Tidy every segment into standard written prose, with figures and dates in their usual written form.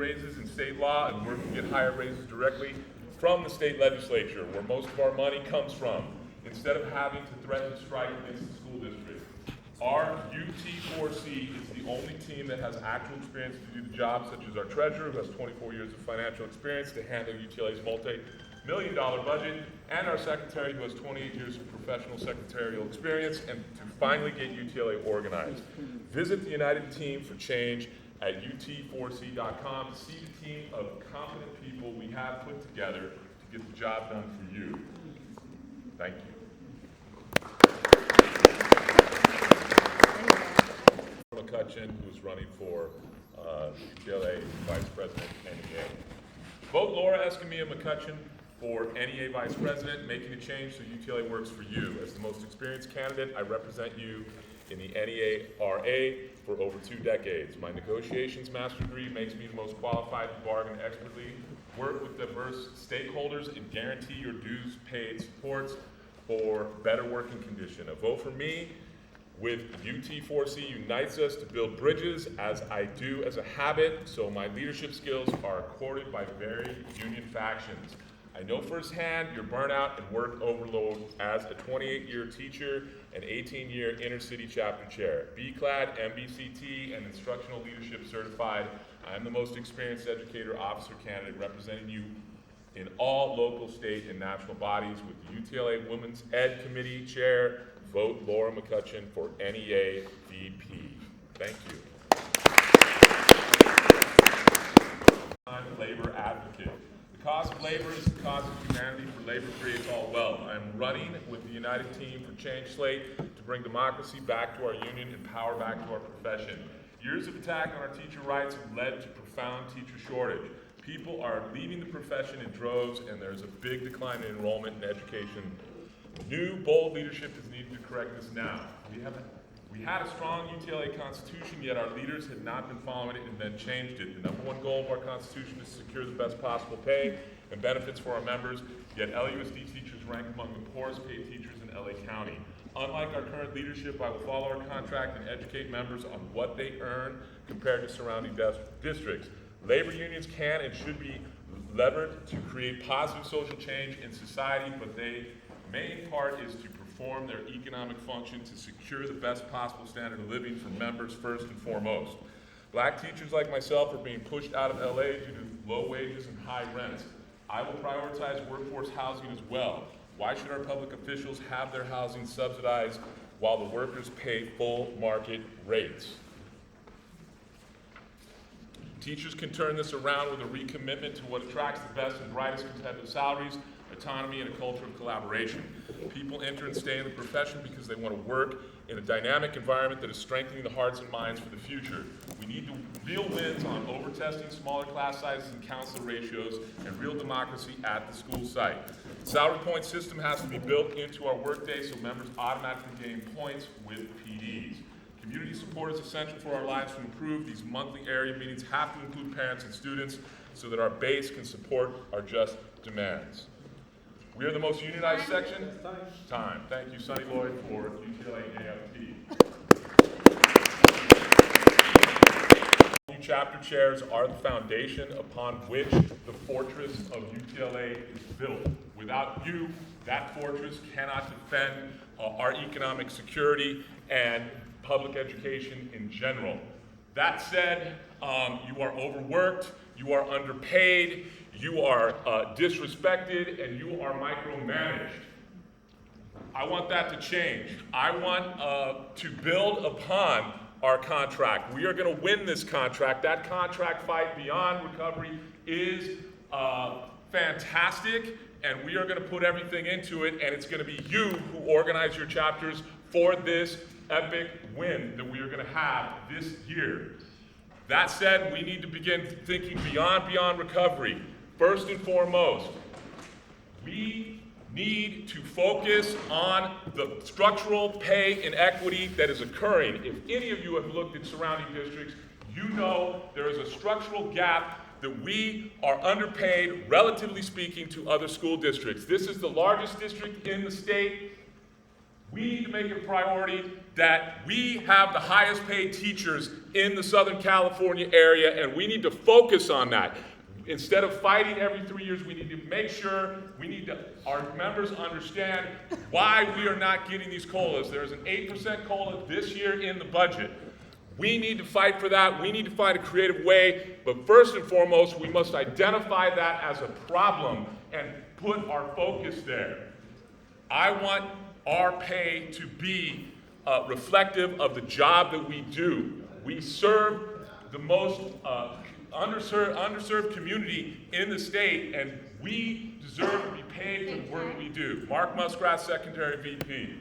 raises in state law and working to get higher raises directly from the state legislature, where most of our money comes from, instead of having to threaten to strike against the school district. Our UT4C is the only team that has actual experience to do the job, such as our treasurer, who has 24 years of financial experience to handle UTLA's multi-million-dollar budget, and our secretary, who has 28 years of professional secretarial experience, and to finally get UTLA organized. Visit the United Team for Change at ut4c.com to see the team of competent people we have put together to get the job done for you. Thank you. McCutcheon, who's running for UTLA Vice President NEA. Vote Laura Escamilla McCutcheon for NEA Vice President, making a change so UTLA works for you. As the most experienced candidate, I represent you in the NEA RA for over 2 decades. My negotiations master degree makes me the most qualified to bargain expertly, work with diverse stakeholders, and guarantee your dues paid supports for better working condition. A vote for me with UT4C unites us to build bridges, as I do as a habit, so my leadership skills are courted by varied union factions. I know firsthand your burnout and work overload as a 28-year teacher and 18-year inner city chapter chair. BCLAD, MBCT, and instructional leadership certified. I'm the most experienced educator officer candidate representing you in all local, state, and national bodies. With the UTLA Women's Ed Committee Chair, vote Laura McCutcheon for NEA VP. Thank you. I'm a labor advocate. The cause of labor is the cause of humanity, for labor creates all wealth. I'm running with the United Team for Change slate to bring democracy back to our union and power back to our profession. Years of attack on our teacher rights have led to profound teacher shortage. People are leaving the profession in droves, and there's a big decline in enrollment in education. New, bold leadership is needed to correct this now. We had a strong UTLA Constitution, yet our leaders had not been following it and then changed it. The #1 goal of our Constitution is to secure the best possible pay and benefits for our members, yet LUSD teachers rank among the poorest paid teachers in LA County. Unlike our current leadership, I will follow our contract and educate members on what they earn compared to surrounding districts. Labor unions can and should be levered to create positive social change in society, but their main part is to perform their economic function to secure the best possible standard of living for members first and foremost. Black teachers like myself are being pushed out of LA due to low wages and high rents. I will prioritize workforce housing as well. Why should our public officials have their housing subsidized while the workers pay full market rates? Teachers can turn this around with a recommitment to what attracts the best and brightest competitive salaries, autonomy, and a culture of collaboration. People enter and stay in the profession because they want to work in a dynamic environment that is strengthening the hearts and minds for the future. We need real wins on over-testing, smaller class sizes and counselor ratios, and real democracy at the school site. The salary point system has to be built into our workday so members automatically gain points with PDs. Community support is essential for our lives to improve. These monthly area meetings have to include parents and students so that our base can support our just demands. We are the most unionized section. Time. Thank you, Sonny Lloyd, for UTLA AFP. You chapter chairs are the foundation upon which the fortress of UTLA is built. Without you, that fortress cannot defend our economic security and public education in general. That said, you are overworked, you are underpaid, you are disrespected, and you are micromanaged. I want that to change. I want to build upon our contract. We are going to win this contract. That contract fight beyond recovery is fantastic, and we are going to put everything into it, and it's going to be you who organize your chapters for this epic win that we are going to have this year. That said, we need to begin thinking beyond recovery. First and foremost, we need to focus on the structural pay inequity that is occurring. If any of you have looked at surrounding districts, you know there is a structural gap that we are underpaid, relatively speaking, to other school districts. This is the largest district in the state. We need to make it a priority that we have the highest paid teachers in the Southern California area, and we need to focus on that. Instead of fighting every 3 years, we need to make sure our members understand why we are not getting these COLAs. There's an 8% COLA this year in the budget. We need to fight for that. We need to find a creative way. But first and foremost, we must identify that as a problem and put our focus there. I want our pay to be reflective of the job that we do. We serve the most underserved community in the state, and we deserve to be paid for the work we do. Mark Muskrat, Secretary VP.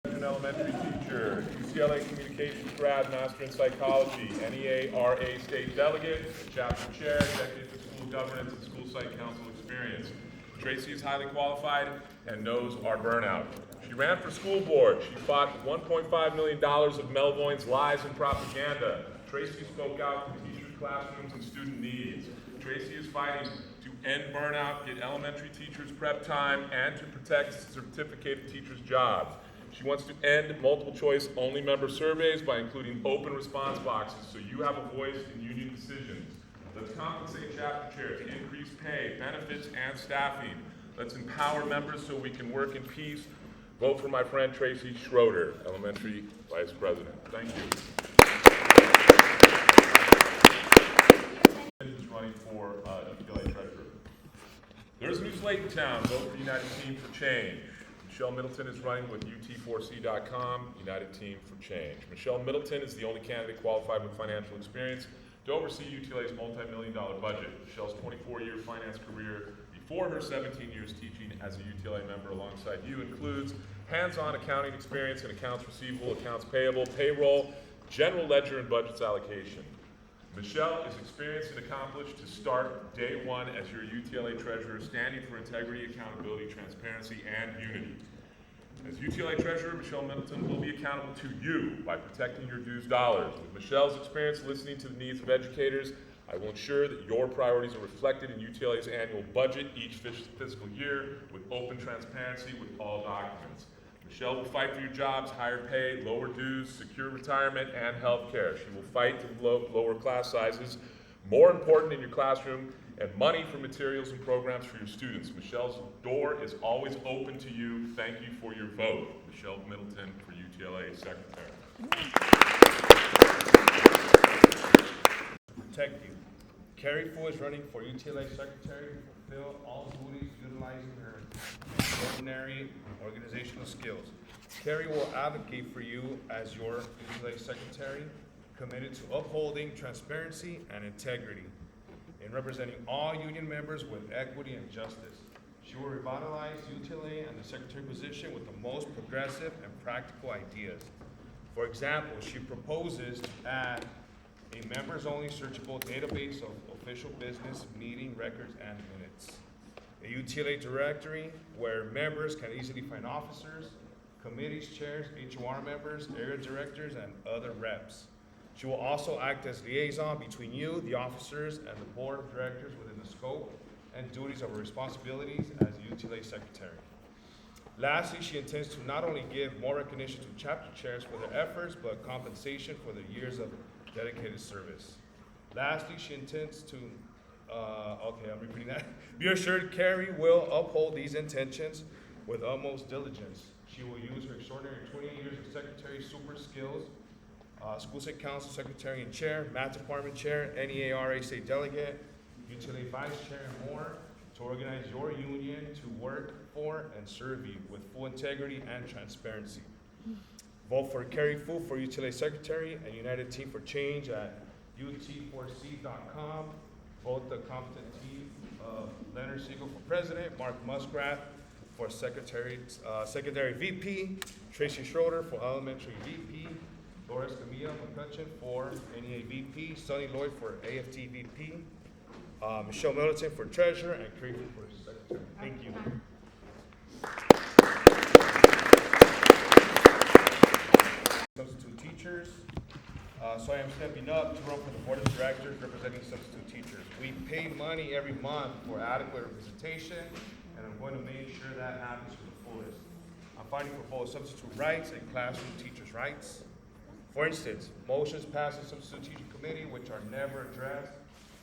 An elementary teacher, UCLA Communications grad, Master in Psychology, NEA-RA State Delegate, Chapter Chair, Executive for School Governance and School Site Council experience. Tracy is highly qualified and knows our burnout. She ran for school board. She fought $1.5 million of Melvoin's lies and propaganda. Tracy spoke out for teachers' classrooms and student needs. Tracy is fighting to end burnout, get elementary teachers prep time, and to protect certificated teachers' jobs. She wants to end multiple choice only member surveys by including open response boxes so you have a voice in union decisions. Let's compensate chapter chairs, increase pay, benefits, and staffing. Let's empower members so we can work in peace. Vote for my friend Tracy Schroeder, Elementary Vice President. Thank you. Is running for UTLA Treasurer. There's a new slate in town. Vote for United Team for Change. Michelle Middleton is running with UT4C.com, United Team for Change. Michelle Middleton is the only candidate qualified with financial experience to oversee UTLA's multi-million-dollar budget. Michelle's 24-year finance career before her 17 years teaching as a UTLA member alongside you includes hands-on accounting experience in accounts receivable, accounts payable, payroll, general ledger, and budgets allocation. Michelle is experienced and accomplished to start day one as your UTLA treasurer, standing for integrity, accountability, transparency, and unity. As UTLA treasurer, Michelle Middleton will be accountable to you by protecting your dues dollars. With Michelle's experience listening to the needs of educators, I will ensure that your priorities are reflected in UTLA's annual budget each fiscal year with open transparency with all documents. Michelle will fight for your jobs, higher pay, lower dues, secure retirement, and health care. She will fight to lower class sizes, more important in your classroom, and money for materials and programs for your students. Michelle's door is always open to you. Thank you for your vote. Michelle Middleton for UTLA Secretary. Protect you. Carrie Fu is running for UTLA Secretary to fulfill all duties utilizing her extraordinary organizational skills. Carrie will advocate for you as your UTLA Secretary, committed to upholding transparency and integrity, in representing all union members with equity and justice. She will revitalize UTLA and the secretary position with the most progressive and practical ideas. For example, she proposes to add a members-only searchable database of official business, meeting records, and minutes. A UTLA directory where members can easily find officers, committees, chairs, HOR members, area directors, and other reps. She will also act as liaison between you, the officers, and the board of directors within the scope and duties of her responsibilities as UTLA Secretary. Lastly, she intends to not only give more recognition to chapter chairs for their efforts, but compensation for their years of dedicated service. Lastly, she intends to, I'm repeating that. Be assured Carrie will uphold these intentions with utmost diligence. She will use her extraordinary 28 years of secretary super skills, School Site Council Secretary and Chair, Math Department Chair, NEA-RA State Delegate, UTLA Vice Chair, and more to organize your union to work for and serve you with full integrity and transparency. Vote for Carrie Fu for UTLA Secretary and United Team for Change at UT4C.com. Vote the competent team of Leonard Siegel for President, Mark Muskrat for Secretary VP, Tracy Schroeder for Elementary VP, Doris Camilla McCutcheon for NEA VP, Sonny Lloyd for AFT VP, Michelle Middleton for Treasurer, and Carrie Fu for Secretary. Thank you. Substitute teachers. So I am stepping up to run for the Board of Directors representing substitute teachers. We pay money every month for adequate representation, and I'm going to make sure that happens to the fullest. I'm fighting for both substitute rights and classroom teachers' rights. For instance, motions passed in substitute teacher committee which are never addressed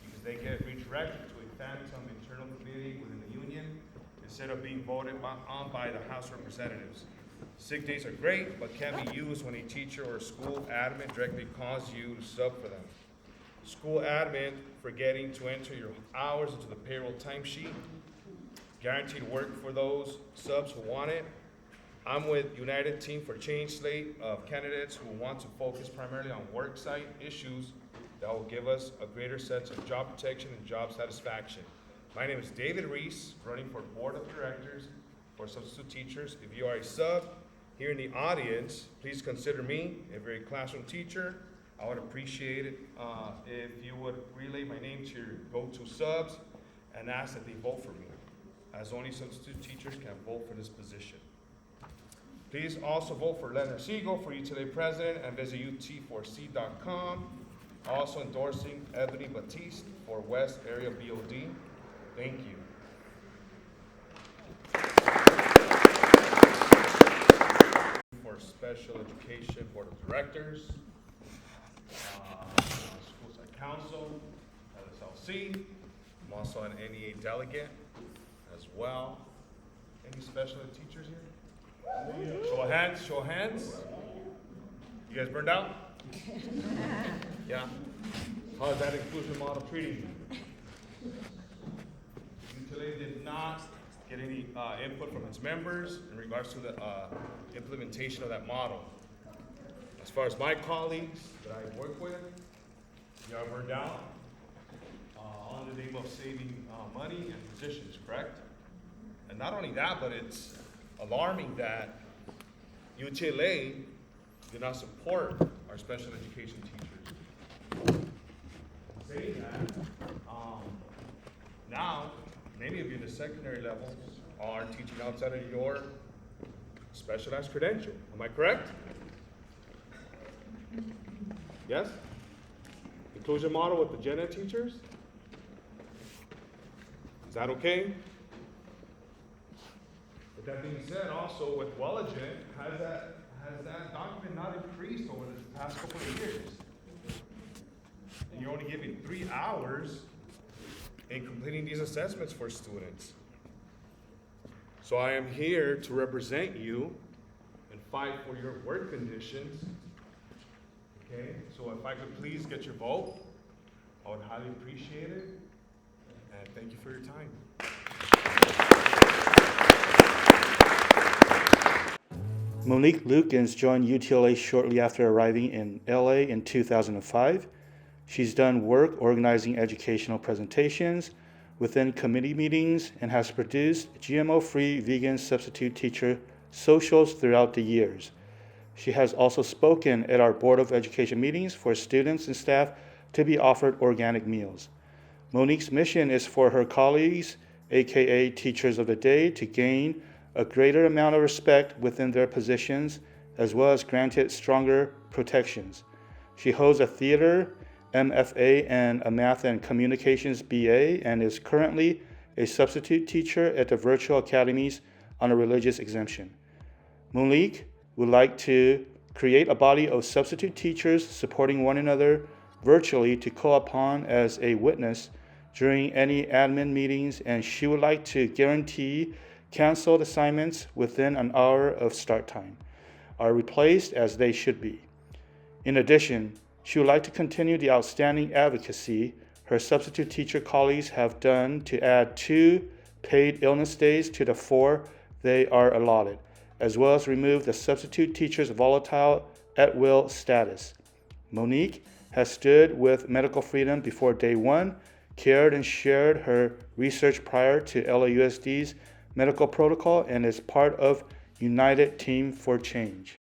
because they get redirected to a phantom internal committee within the union instead of being voted on by the House of Representatives. Sick days are great, but can't be used when a teacher or school admin directly calls you to sub for them. School admin forgetting to enter your hours into the payroll timesheet, guaranteed work for those subs who want it. I'm with United Team for Change slate of candidates who want to focus primarily on worksite issues that will give us a greater sense of job protection and job satisfaction. My name is David Reese, running for Board of Directors for Substitute Teachers. If you are a sub here in the audience, please consider me. If you're a classroom teacher, I would appreciate it if you would relay my name to your go-to subs and ask that they vote for me, as only substitute teachers can vote for this position. Please also vote for Leonard Siegel for UTLA president and visit ut4c.com. Also endorsing Ebony Batiste for West Area BOD. Thank you. For Special Education Board of Directors, School Site Council, LSLC. I'm also an NEA delegate as well. Any special ed teachers here? Show of hands, show of hands. You guys burned out? Yeah? How is that inclusion model treating you? UTLA did not get any input from its members in regards to the implementation of that model. As far as my colleagues that I work with, you are burned out all in the name of saving money and positions, correct? And not only that, but it's alarming that UTLA did not support our special education teachers. Saying that, now many of you in the secondary level are teaching outside of your specialized credential. Am I correct? Yes? Inclusion model with the gen ed teachers? Is that okay? With that being said, also with WellAgent, has that document not increased over the past couple of years? And you're only giving 3 hours in completing these assessments for students. So I am here to represent you and fight for your work conditions. Okay, so if I could please get your vote, I would highly appreciate it. And thank you for your time. Monique Lukens joined UTLA shortly after arriving in LA in 2005. She's done work organizing educational presentations within committee meetings and has produced GMO-free vegan substitute teacher socials throughout the years. She has also spoken at our Board of Education meetings for students and staff to be offered organic meals. Monique's mission is for her colleagues, aka Teachers of the Day, to gain a greater amount of respect within their positions, as well as granted stronger protections. She holds a theater MFA and a math and communications BA and is currently a substitute teacher at the virtual academies on a religious exemption. Monique would like to create a body of substitute teachers supporting one another virtually to call upon as a witness during any admin meetings, and she would like to guarantee canceled assignments within an hour of start time are replaced as they should be. In addition, she would like to continue the outstanding advocacy her substitute teacher colleagues have done to add 2 paid illness days to the 4 they are allotted, as well as remove the substitute teacher's volatile at-will status. Monique has stood with medical freedom before day one, cared and shared her research prior to LAUSD's medical protocol, and is part of United Team for Change.